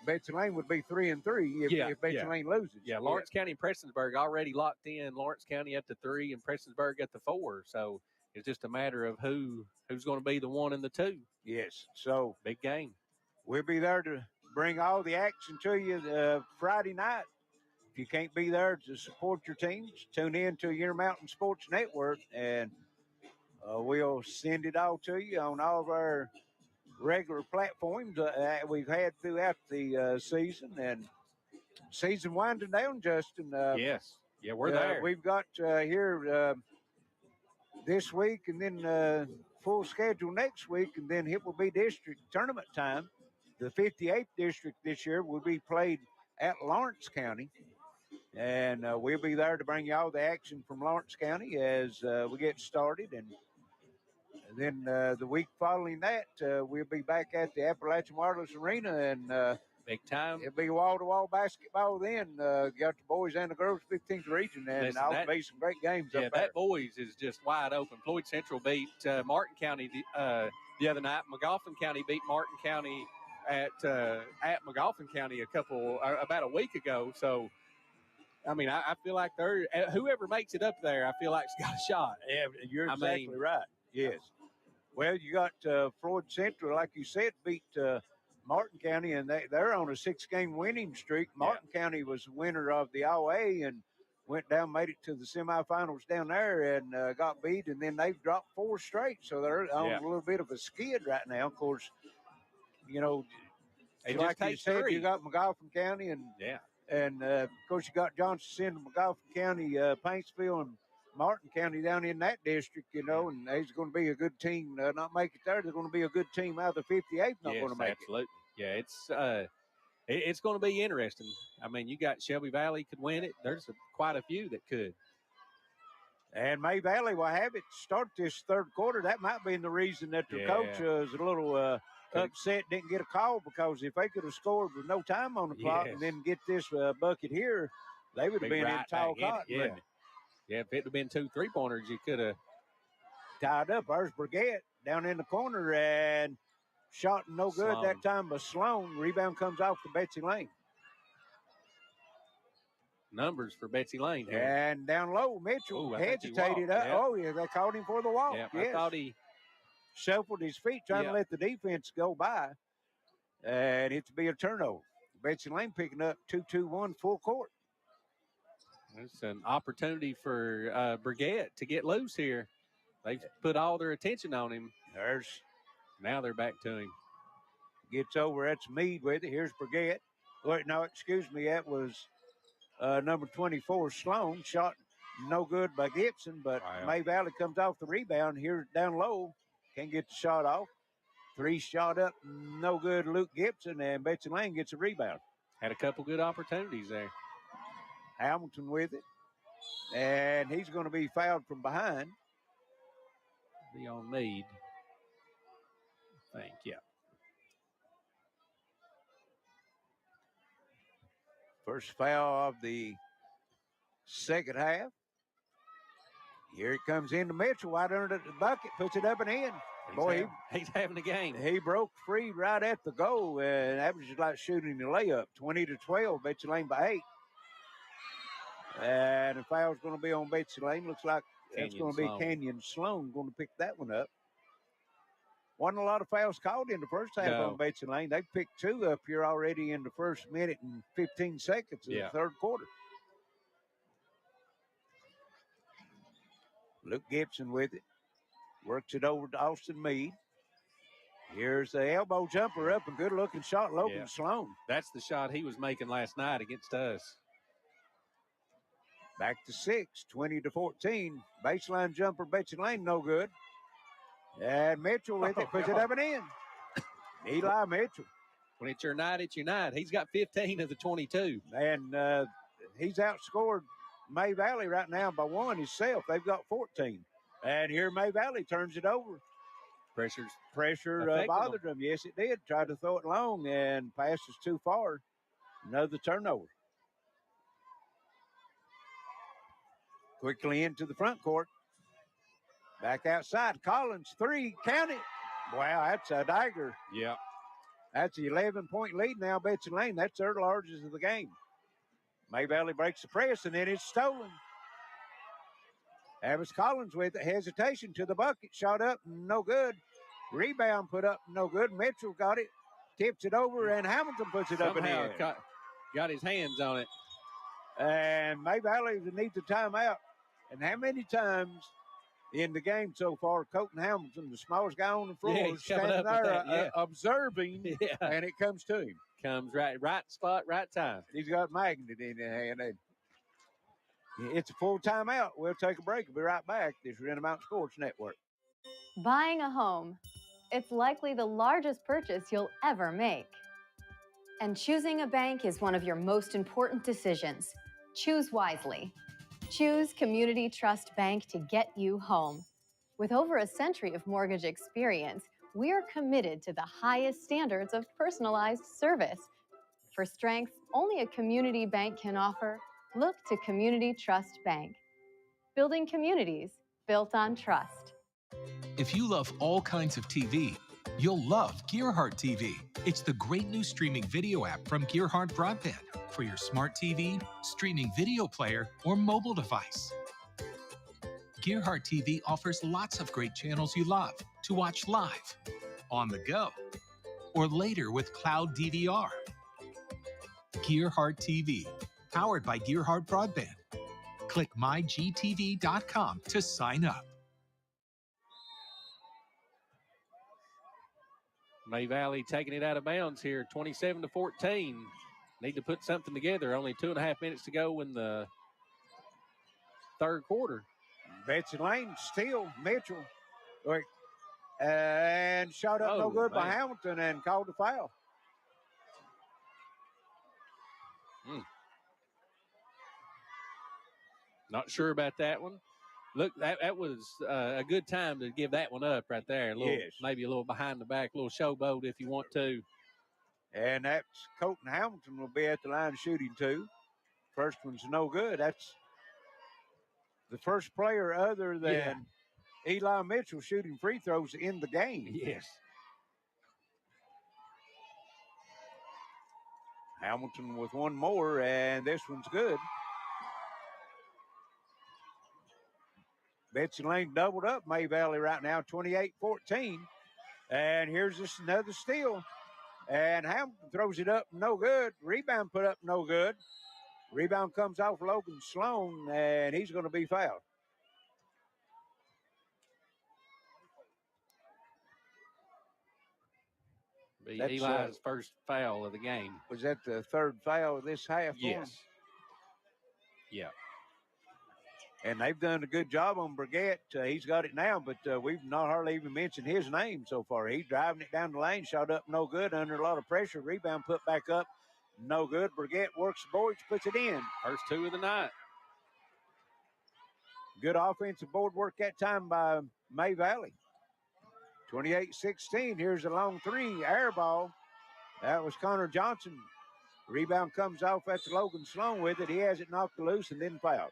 Betsy Layne would be 3-3 if Betsy Layne loses. Yeah, Lawrence County and Prestonsburg already locked in. Lawrence County at the 3 and Prestonsburg at the 4. So it's just a matter of who's going to be the 1 and the 2. Yes. So big game. We'll be there to bring all the action to you Friday night. If you can't be there to support your teams, tune in to Intermountain Sports Network, and we'll send it all to you on all of our regular platforms that we've had throughout the season. And season winding down, Justin. Yes. Yeah, we're there. We've got here this week, and then full schedule next week, and then it will be district tournament time. The 58th district this year will be played at Lawrence County, and we'll be there to bring you all the action from Lawrence County as we get started. And then the week following that, we'll be back at the Appalachian Wireless Arena, and big time. It'll be wall-to-wall basketball then. Got the boys and the girls 15th region, and there'll be some great games up there. That boys is just wide open. Floyd Central beat Martin County the other night. McGoffin County beat Martin County at McGoffin County about a week ago. So, I mean, I feel like whoever makes it up there, I feel like it's got a shot. Yeah, you're exactly right. Yes. Well, you got Floyd Central, like you said, beat Martin County, and they're on a 6-game winning streak. Martin County was the winner of the All-A and went down, made it to the semifinals down there, and got beat, and then they've dropped 4 straight. So they're on a little bit of a skid right now. Of course, you know, like you said, you got McGoffin County, and of course you got Johnson Center, McGoffin County, Paintsville, and Martin County down in that district, you know, and there's going to be a good team not make it there. There's going to be a good team out of the 58th not going to make it. Yeah, it's going to be interesting. I mean, you got Shelby Valley could win it. There's quite a few that could. And May Valley will have it start this third quarter. That might be the reason that their coach is a little upset, didn't get a call, because if they could have scored with no time on the clock and then get this bucket here, they would have been in tall cotton. Yeah, if it had been 2 3-pointers, you could have tied up. There's Brigette down in the corner and shot no good that time by Sloan. Rebound comes off to Betsy Layne. Numbers for Betsy Layne here. And down low, Mitchell hesitated. Oh, yeah, they called him for the walk. Yeah, I thought he shuffled his feet, trying to let the defense go by. And it's to be a turnover. Betsy Layne picking up 2-2-1 full court. It's an opportunity for Brigette to get loose here. They've put all their attention on him. Now they're back to him. Gets over. That's Meade with it. Here's Brigette. Wait, no, excuse me. That was number 24, Sloan. Shot no good by Gibson, but May Valley comes off the rebound here down low. Can't get the shot off. 3 shot up, no good. Luke Gibson, and Betsy Layne gets a rebound. Had a couple good opportunities there. Hamilton with it, and he's going to be fouled from behind. Be on Meade. I think, yeah. First foul of the second half. Here it comes into Mitchell, wide under the bucket, puts it up and in. Boy, he's having a game. He broke free right at the goal, and that was just like shooting the layup. 20-12, Betsy Layne by 8. And the foul's going to be on Betsy Layne. Looks like it's going to be Canyon Sloan going to pick that one up. Wasn't a lot of fouls called in the first half on Betsy Layne. They picked 2 up here already in the first minute and 15 seconds of the third quarter. Luke Gibson with it. Works it over to Austin Meade. Here's the elbow jumper up, a good-looking shot, Logan Sloan. That's the shot he was making last night against us. Back to 6, 20-14. Baseline jumper, Betsy Layne, no good. And Mitchell with it, puts it up and in. Eli Mitchell. When it's your night, it's your night. He's got 15 of the 22. And he's outscored May Valley right now by 1 himself. They've got 14. And here May Valley turns it over. Pressure bothered them. Yes, it did. Tried to throw it long and passes too far. Another turnover. Quickly into the front court. Back outside. Collins, 3, count it. Wow, that's a dagger. Yeah. That's an 11-point lead now, Betsy Layne. That's their largest of the game. May Valley breaks the press, and then it's stolen. Avis Collins with it. Hesitation to the bucket. Shot up, no good. Rebound put up, no good. Mitchell got it. Tips it over, and Hamilton puts it up in the air. Got his hands on it. And May Valley needs a timeout. And how many times in the game so far, Colton Hamilton, the smallest guy on the floor, standing there observing, and it comes to him. Comes right spot, right time. He's got magnet in his hand. It's a full timeout. We'll take a break. We'll be right back. This is Intermountain Sports Network. Buying a home. It's likely the largest purchase you'll ever make. And choosing a bank is one of your most important decisions. Choose wisely. Choose Community Trust Bank to get you home. With over a century of mortgage experience, we are committed to the highest standards of personalized service. For strengths only a community bank can offer, look to Community Trust Bank. Building communities built on trust. If you love all kinds of TV, you'll love Gearheart TV. It's the great new streaming video app from Gearheart Broadband for your smart TV, streaming video player, or mobile device. Gearheart TV offers lots of great channels you love to watch live, on the go, or later with cloud DVR. Gearheart TV, powered by Gearheart Broadband. Click mygtv.com to sign up. May Valley taking it out of bounds here, 27-14. Need to put something together. Only 2.5 minutes to go in the third quarter. Betsy Layne still Mitchell. And shot up no good by Hamilton and called a foul. Not sure about that one. Look, that was a good time to give that one up right there. Maybe a little behind the back, a little showboat if you want to. And that's Colton Hamilton will be at the line shooting 2. First one's no good. That's the first player other than Eli Mitchell shooting free throws in the game. Yes. Hamilton with one more, and this one's good. Betsy Layne doubled up May Valley right now, 28-14. And here's just another steal. And Hamilton throws it up, no good. Rebound put up, no good. Rebound comes off Logan Sloan, and he's going to be fouled. Be That's, Eli's first foul of the game. Was that the third foul of this half? Yes. Yeah. And they've done a good job on Brigette. He's got it now, but we've not hardly even mentioned his name so far. He's driving it down the lane, shot up no good, under a lot of pressure. Rebound put back up, no good. Brigette works the boards, puts it in. First two of the night. Good offensive board work that time by May Valley. 28-16. Here's a long three, air ball. That was Connor Johnson. Rebound comes off. That's Logan Sloan with it. He has it knocked loose and then fouled.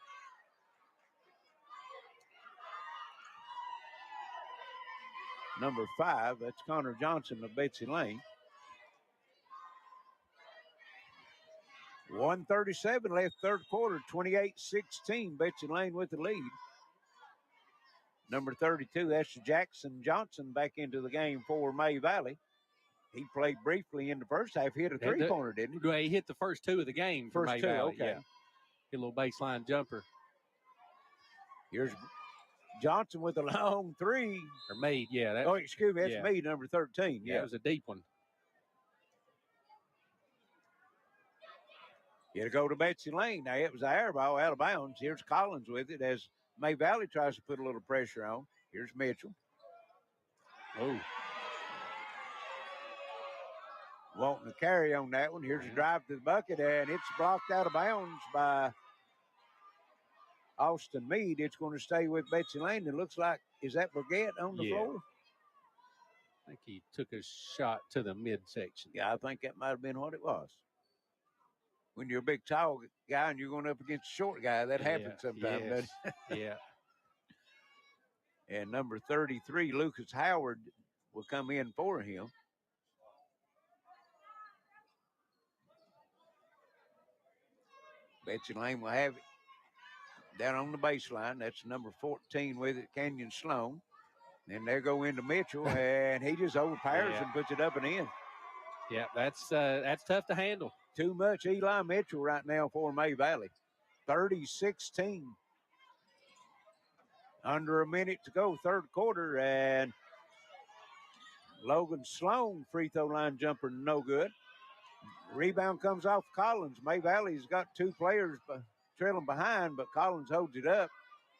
Number 5, that's Connor Johnson of Betsy Layne. 1:37 left third quarter, 28-16. Betsy Layne with the lead. Number 32, that's Jackson Johnson back into the game for May Valley. He played briefly in the first half. He hit a three-pointer, didn't he? He hit the first two of the game for First May two, Valley. okay. Yeah. Hit a little baseline jumper. Here's Johnson with a long three. Or Meade, yeah. Excuse me, that's Meade, number 13. Yeah, it was a deep one. It'll go to Betsy Layne. Now, it was an air ball out of bounds. Here's Collins with it as May Valley tries to put a little pressure on. Here's Mitchell. Oh. Wanting to carry on that one. Here's a drive to the bucket, and it's blocked out of bounds by Austin Meade. It's going to stay with Betsy Layne. It looks like, is that Brigette on the floor? I think he took a shot to the midsection. Yeah, I think that might have been what it was. When you're a big tall guy and you're going up against a short guy, that happens sometimes. Yes. Doesn't it? Yeah. And number 33, Lucas Howard, will come in for him. Betsy Layne will have it down on the baseline. That's number 14 with it, Kenyon Sloan. Then they go into Mitchell, and he just overpowers and puts it up and in. Yeah, that's tough to handle. Too much Eli Mitchell right now for May Valley. 30-16. Under a minute to go, third quarter, and Logan Sloan free throw line jumper, no good. Rebound comes off Collins. May Valley's got two players trailing behind, but Collins holds it up.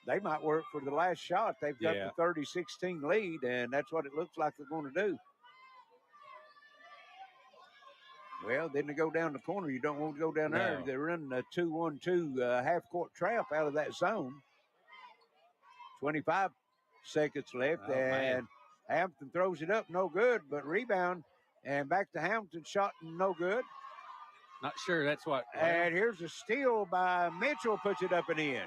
They might work for the last shot. They've got the 30-16 lead, and that's what it looks like they're going to do. Well, then they go down the corner. You don't want to go down there. They're running a 2-1-2 half-court trap out of that zone. 25 seconds left, and Hampton throws it up, no good, but rebound, and back to Hampton, shot no good. Not sure that's what. And here's a steal by Mitchell, puts it up and in.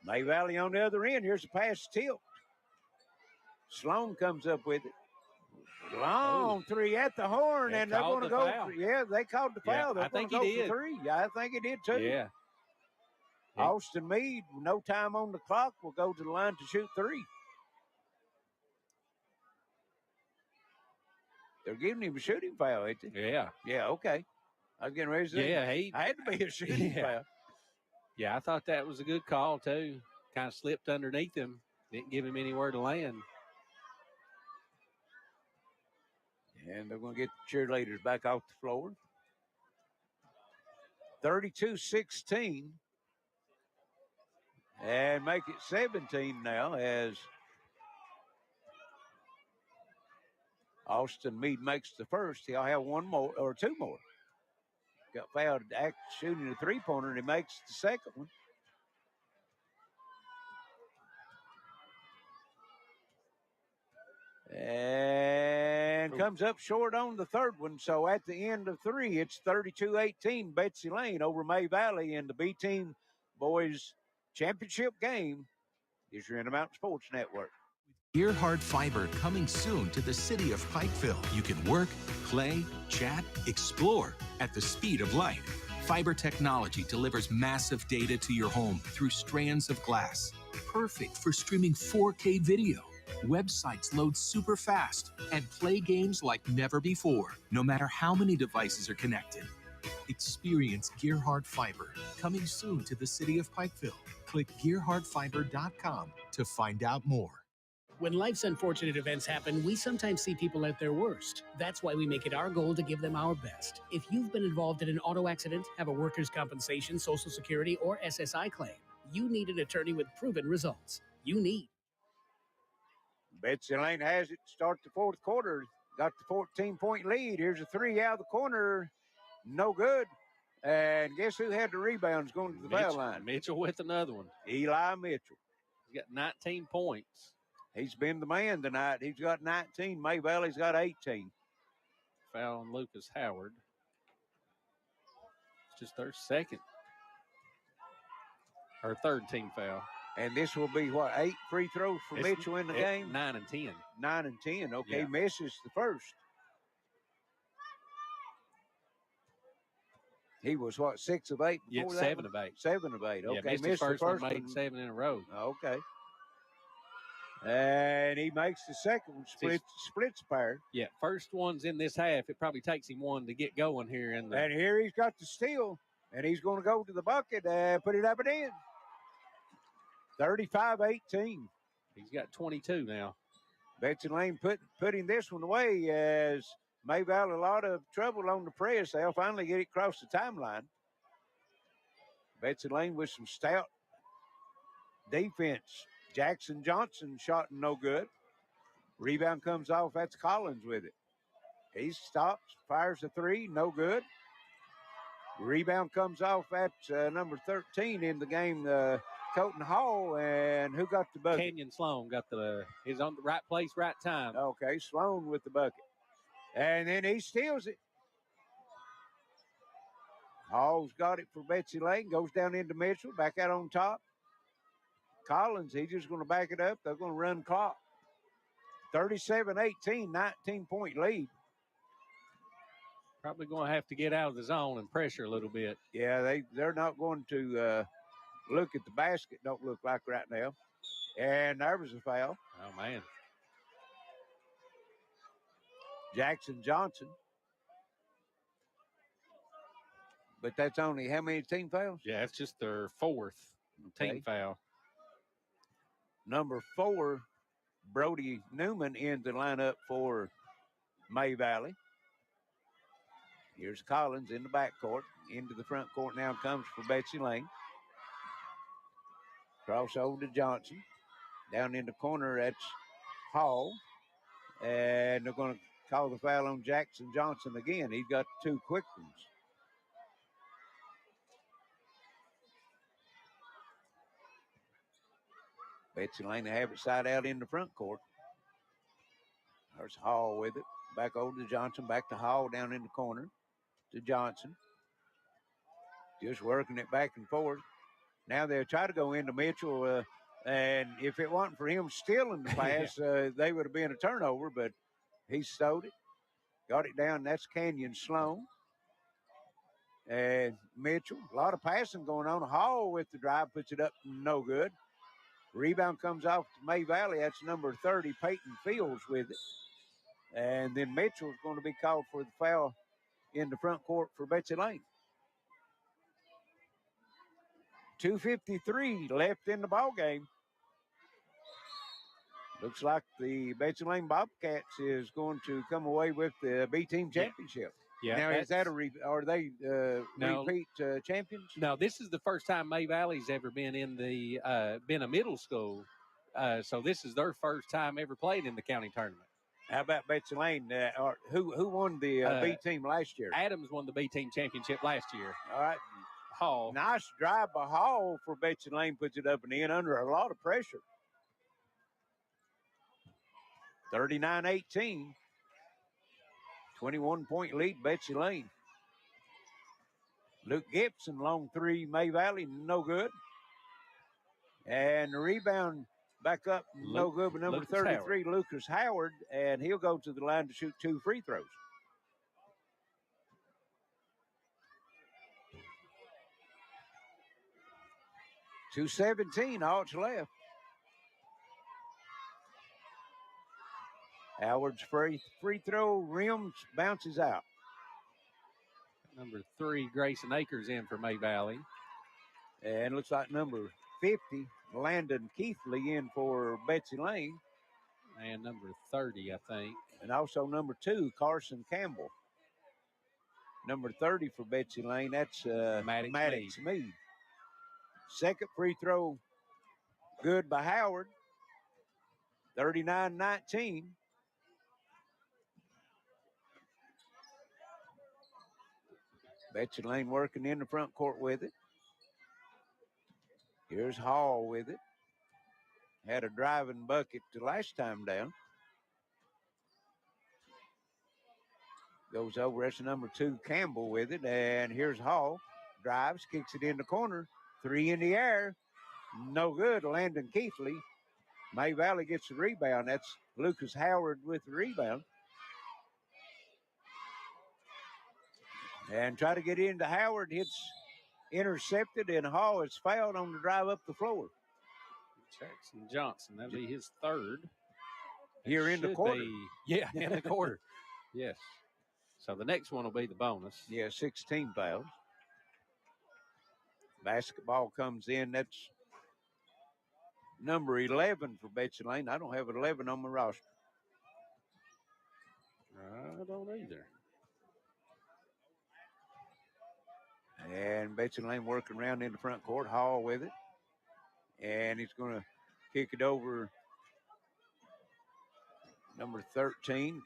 May Valley on the other end. Here's a pass tilt. Sloan comes up with it. Long three at the horn, and they're going to go. They called the foul. I think he did. For three. Yeah, I think he did too. Yeah. Austin Meade, no time on the clock, will go to the line to shoot three. They're giving him a shooting foul, ain't they? Yeah. Yeah, okay. I was getting ready to say. Yeah, I had to be a shooting foul. Yeah, I thought that was a good call, too. Kind of slipped underneath him. Didn't give him anywhere to land. And they're going to get the cheerleaders back off the floor. 32-16. And make it 17 now as Austin Meade makes the first. He'll have one more or two more. Got fouled shooting a three-pointer, and he makes the second one. And comes up short on the third one. So at the end of three, it's 32-18, Betsy Layne over May Valley in the B-Team Boys Championship game. Is your Intermountain Sports Network. Gearheart Fiber coming soon to the city of Pikeville. You can work, play, chat, explore at the speed of light. Fiber technology delivers massive data to your home through strands of glass. Perfect for streaming 4K video. Websites load super fast and play games like never before, no matter how many devices are connected. Experience Gearheart Fiber coming soon to the city of Pikeville. Click GearheartFiber.com to find out more. When life's unfortunate events happen, we sometimes see people at their worst. That's why we make it our goal to give them our best. If you've been involved in an auto accident, have a workers' compensation, Social Security, or SSI claim, you need an attorney with proven results. You need. Betsy Layne has it to start the fourth quarter. Got the 14-point lead. Here's a three out of the corner. No good. And guess who had the rebounds going to the foul line? Mitchell with another one. Eli Mitchell. He's got 19 points. He's been the man tonight. He's got 19. May Valley's got 18. Foul on Lucas Howard. It's just their second. Or third team foul. And this will be, 8 free throws for Mitchell in the game? 9 and 10. 9 and 10. Okay, Yeah. misses the first. He was 6 of 8 before that? 7 of 8. 7 of 8. Okay, missed his first one, made 7 in a row. Okay. And he makes the second one, splits pair. Yeah, first one's in this half. It probably takes him one to get going here. And here he's got the steal, and he's going to go to the bucket and put it up and in. 35-18. He's got 22 now. Betsy Layne putting this one away as May Valley a lot of trouble on the press. They'll finally get it across the timeline. Betsy Layne with some stout defense. Jackson Johnson shot no good. Rebound comes off. That's Collins with it. He stops, fires a three, no good. Rebound comes off. That's number 13 in the game, Colton Hall. And who got the bucket? Kenyon Sloan got he's on the right place, right time. Okay, Sloan with the bucket. And then he steals it. Hall's got it for Betsy Layne. Goes down into Mitchell, back out on top. Collins, he's just going to back it up. They're going to run clock. 37-18, 19-point lead. Probably going to have to get out of the zone and pressure a little bit. Yeah, they're not going to look at the basket, don't look like right now. And there was a foul. Oh, man. Jackson Johnson. But that's only how many team fouls? Yeah, it's just their fourth team foul. Number 4, Brody Newman in the lineup for May Valley. Here's Collins in the backcourt. Into the front court now comes for Betsy Layne. Cross over to Johnson. Down in the corner, that's Hall. And they're going to call the foul on Jackson Johnson again. He's got 2 quick ones. Betsy Layne have it side out in the front court. There's Hall with it. Back over to Johnson. Back to Hall down in the corner to Johnson. Just working it back and forth. Now they'll try to go into Mitchell. And if it wasn't for him stealing the pass, they would have been a turnover. But he stowed it. Got it down. That's Kenyon Sloan. And Mitchell. A lot of passing going on. Hall with the drive. Puts it up. No good. Rebound comes off to May Valley. That's number 30, Peyton Fields with it. And then Mitchell's going to be called for the foul in the front court for Betsy Layne. 2:53 left in the ball game. Looks like the Betsy Layne Bobcats is going to come away with the B team championship. Yeah. Now, is that are they repeat champions? No, this is the first time May Valley's ever been in been a middle school. So this is their first time ever played in the county tournament. How about Betsy Layne? Who won the B team last year? Adams won the B team championship last year. All right. Hall. Nice drive by Hall for Betsy Layne. Puts it up and in under a lot of pressure. 39-18. 21-point lead, Betsy Layne. Luke Gibson, long three, May Valley, no good. And the rebound back up, no good, but number 33, Lucas Howard, and he'll go to the line to shoot 2 free throws. .217, all that's left. Howard's free throw rims, bounces out. Number 3, Grayson Akers in for May Valley. And looks like number 50, Landon Keithley in for Betsy Layne. And number 30, I think. And also number 2, Carson Campbell. Number 30 for Betsy Layne, that's Maddox Meade. Second free throw, good by Howard. 39-19. Betsy Layne working in the front court with it. Here's Hall with it. Had a driving bucket the last time down. Goes over, that's number 2, Campbell with it. And here's Hall. Drives, kicks it in the corner. 3 in the air. No good. Landon Keithley. May Valley gets the rebound. That's Lucas Howard with the rebound. And try to get into Howard. Hits intercepted, and Hall is fouled on the drive up the floor. Jackson Johnson, that'll be his third. Here in the quarter. In the quarter. Yes. So the next one will be the bonus. Yeah, 16 fouls. Basketball comes in. That's number 11 for Betsy Layne. I don't have 11 on my roster. I don't either. And Betsy Layne working around in the front court. Hall with it. And he's going to kick it over number 13,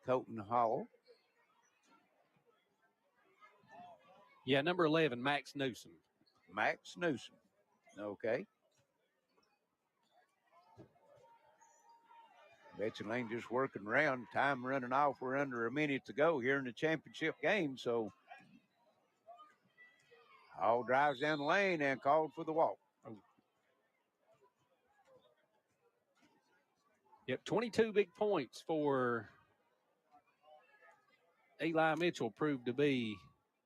Colton Hall. Yeah, number 11, Max Newsom. Max Newsom. Okay. Betsy Layne just working around. Time running off. We're under a minute to go here in the championship game. So Hall drives down the lane and called for the walk. Yep, 22 big points for Eli Mitchell proved to be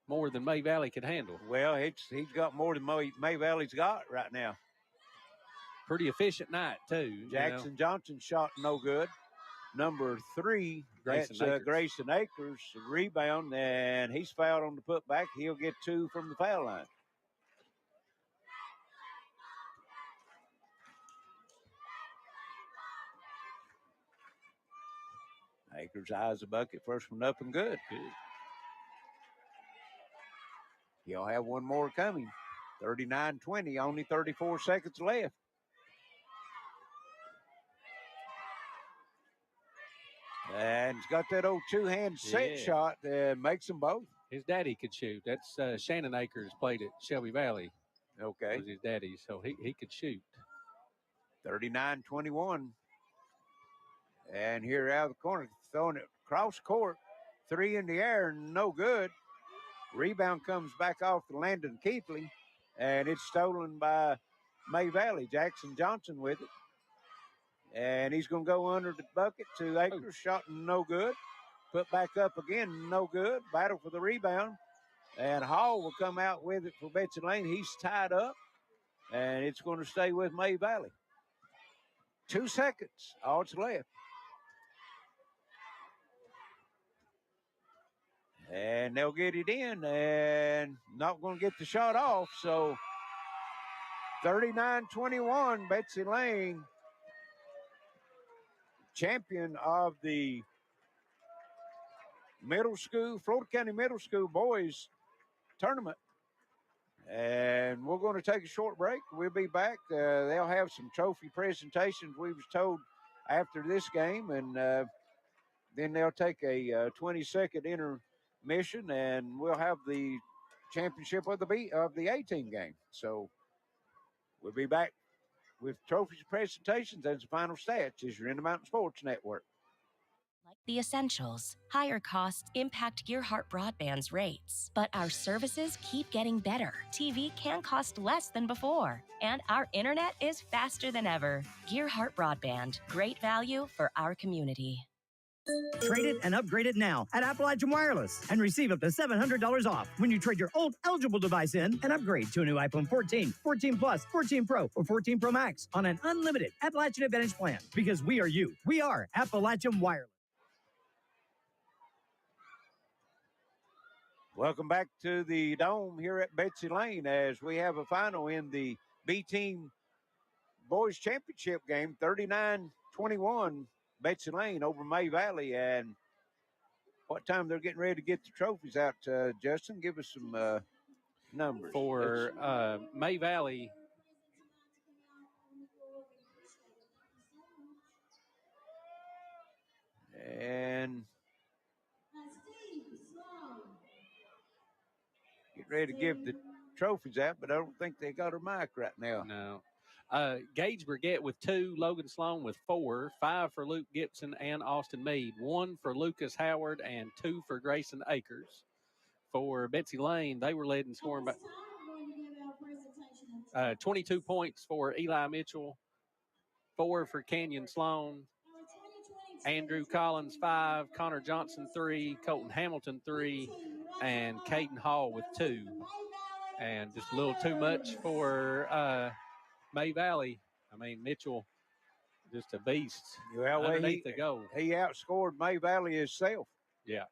more than May Valley could handle. Well, he's got more than May Valley's got right now. Pretty efficient night, too. Jackson Johnson shot no good. Number 3, that's Grayson Akers, rebound, and he's fouled on the putback. He'll get 2 from the foul line. Akers eyes the bucket. First one up and good. He'll have one more coming. 39-20, only 34 seconds left. And he's got that old two-hand set shot that makes them both. His daddy could shoot. That's Shannon Akers played at Shelby Valley. Okay. Was his daddy, so he could shoot. 39-21. And here out of the corner, throwing it across court. 3 in the air, no good. Rebound comes back off to Landon Keithley, and it's stolen by May Valley. Jackson Johnson with it. And he's going to go under the bucket to Akers. Shot no good. Put back up again, no good. Battle for the rebound. And Hall will come out with it for Betsy Layne. He's tied up, and it's going to stay with May Valley. 2 seconds, all that's left. And they'll get it in and not going to get the shot off. So 39-21, Betsy Layne, champion of the Florida County Middle School Boys Tournament. And we're going to take a short break. We'll be back. They'll have some trophy presentations, we was told, after this game. And then they'll take a 20-second intermission, and we'll have the championship of the A-team game. So we'll be back with trophies, presentations, and some final stats as you're in the Mountain Sports Network. Like the essentials, higher costs impact Gearheart Broadband's rates, but our services keep getting better. TV can cost less than before, and our internet is faster than ever. Gearheart Broadband, great value for our community. Trade it and upgrade it now at Appalachian Wireless and receive up to $700 off when you trade your old eligible device in and upgrade to a new iPhone 14, 14 Plus, 14 Pro, or 14 Pro Max on an unlimited Appalachian Advantage plan. Because we are you. We are Appalachian Wireless. Welcome back to the Dome here at Betsy Layne as we have a final in the B-Team Boys Championship game, 39-21, Betsy Layne over May Valley. And what time they're getting ready to get the trophies out, Justin? Give us some numbers. For May Valley, and get ready to give the trophies out, but I don't think they got her mic right now. No. Gage Brigette with 2, Logan Sloan with 4, 5 for Luke Gibson and Austin Meade, 1 for Lucas Howard, and 2 for Grayson Akers. For Betsy Layne, they were led in scoring by 22 points for Eli Mitchell, 4 for Kenyon Sloan, Andrew Collins 5, Connor Johnson 3, Colton Hamilton 3, and Caden Hall with 2. And just a little too much for May Valley. I mean, Mitchell, just a beast underneath the goal. He outscored May Valley himself. Yeah.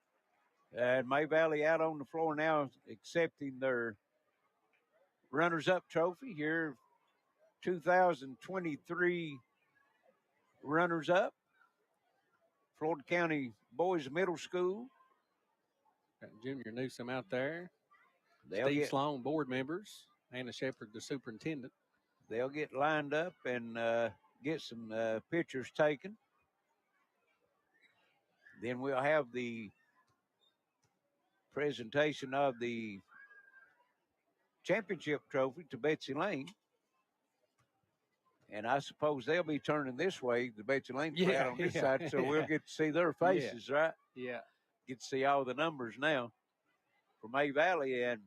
And May Valley out on the floor now accepting their runners-up trophy here, 2023 runners-up. Florida County Boys Middle School. Got Junior Newsom out there. They'll Steve get, Sloan, board members. Anna Shepard, the superintendent. They'll get lined up and get some pictures taken. Then we'll have the presentation of the championship trophy to Betsy Layne. And I suppose they'll be turning this way, the Betsy Layne crowd on this side, so we'll get to see their faces, right? Yeah. Get to see all the numbers now for May Valley, and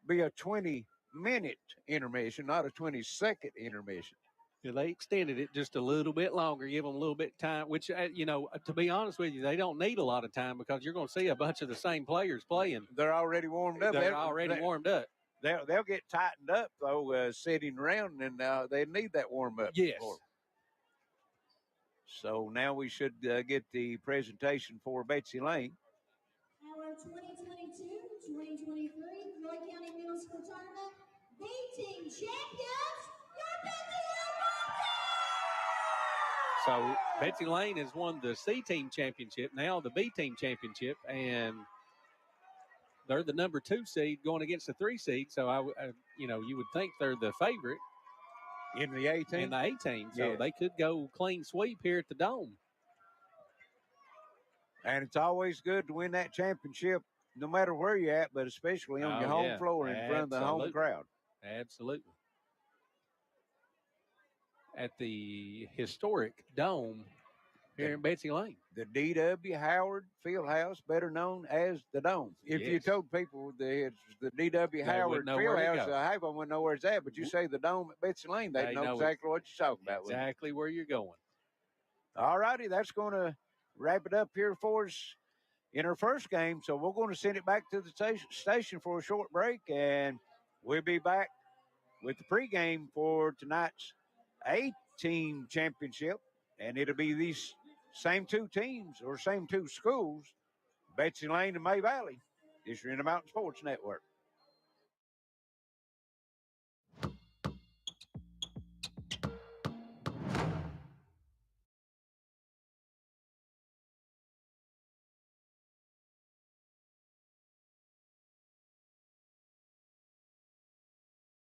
be a 20-minute intermission, not a 20-second intermission. Yeah, they extended it just a little bit longer, give them a little bit of time, which, to be honest with you, they don't need a lot of time because you're going to see a bunch of the same players playing. They're already warmed up. They're already warmed up. They'll get tightened up, though, sitting around, and they need that warm-up. Yes. So now we should get the presentation for Betsy Layne. Our 2022-2023 Floyd County Middle School Tournament B-Team champions, your Betsy So Betsy Layne has won the C-Team championship, now the B-Team championship, and they're the number 2 seed going against the 3 seed. So you would think they're the favorite in the A team. In the A team, so they could go clean sweep here at the Dome. And it's always good to win that championship, no matter where you're at, but especially on your home floor in front of the home crowd. Absolutely. At the historic Dome here in Betsy Layne. The D.W. Howard Fieldhouse, better known as the Dome. If you told people it's the D.W. Howard Fieldhouse, half of them wouldn't know where it's at, but you say the Dome at Betsy Layne, they know exactly what you're talking about. Exactly where you're going. All righty, that's going to wrap it up here for us in our first game. So we're going to send it back to the station for a short break, and we'll be back with the pregame for tonight's A-Team championship, and it'll be these same 2 teams or same 2 schools, Betsy Layne and May Valley. This is your Intermountain Sports Network.